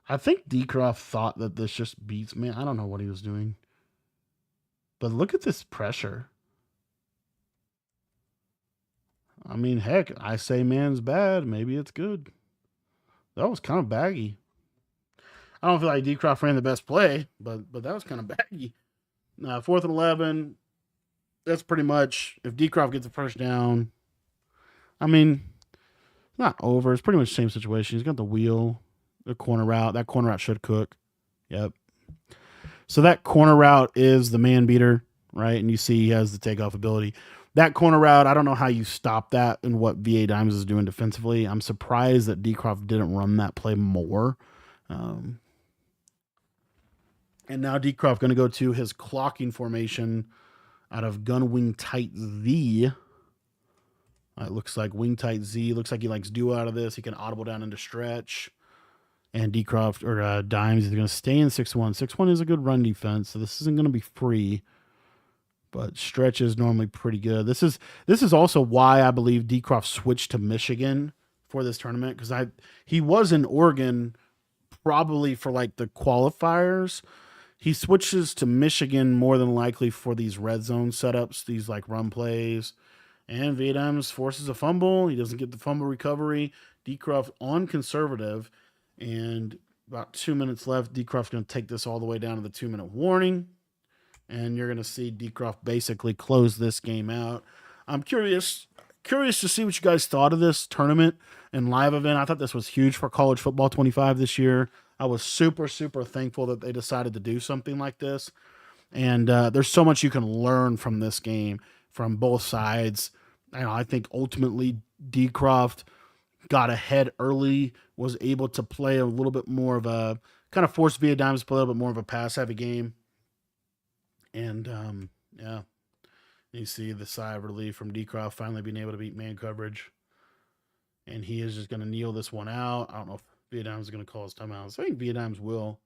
I think DCROFT thought that this just beats man. I don't know what he was doing. But look at this pressure. I mean, heck, I say man's bad. Maybe it's good. That was kind of baggy. I don't feel like DCROFT ran the best play, but that was kind of baggy. 4th and 11. That's pretty much if DCROFT gets the first down. I mean, not over. It's pretty much the same situation. He's got the wheel, the corner route. That corner route should cook. Yep. So that corner route is the man beater, right? And you see he has the takeoff ability. That corner route, I don't know how you stop that and what VA Dimes is doing defensively. I'm surprised that DCROFT didn't run that play more. And now DCROFT going to go to his clocking formation out of gun wing tight Z. It looks like wing tight Z. Looks like he likes duo out of this. He can audible down into stretch. And DCROFT or Dimes is going to stay in 6-1. 6-1 is a good run defense, so this isn't going to be free. But stretch is normally pretty good. This is also why I believe DCROFT switched to Michigan for this tournament, because he was in Oregon probably for like the qualifiers. He switches to Michigan more than likely for these red zone setups, these like run plays. And VA Dimes forces a fumble. He doesn't get the fumble recovery. DCROFT on conservative. And about 2 minutes left. DCROFT's going to take this all the way down to the 2-minute warning. And you're going to see DCROFT basically close this game out. I'm curious to see what you guys thought of this tournament and live event. I thought this was huge for College Football 25 this year. I was super, super thankful that they decided to do something like this. And there's so much you can learn from this game from both sides. I think ultimately DCROFT got ahead early, was able to play a little bit more of a kind of forced VA Dimes to play a little bit more of a pass heavy game. And yeah, you see the sigh of relief from DCROFT finally being able to beat man coverage. And he is just going to kneel this one out. I don't know if VA Dimes is going to call his timeouts. I think VA Dimes will.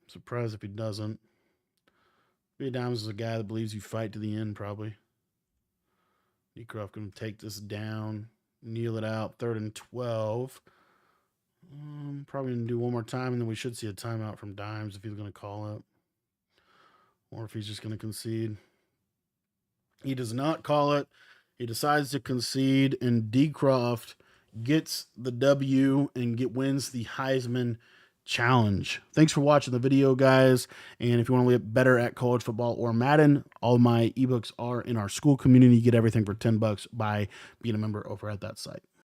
I'm surprised if he doesn't. VA Dimes is a guy that believes you fight to the end, probably. DCROFT going to take this down, kneel it out, 3rd and 12. Probably going to do one more time, and then we should see a timeout from Dimes if he's going to call it. Or if he's just going to concede. He does not call it. He decides to concede, and DCROFT gets the W and wins the Heisman Challenge. Thanks for watching the video, guys. And if you want to get better at college football or Madden, all of my ebooks are in our school community. You get everything for $10 by being a member over at that site.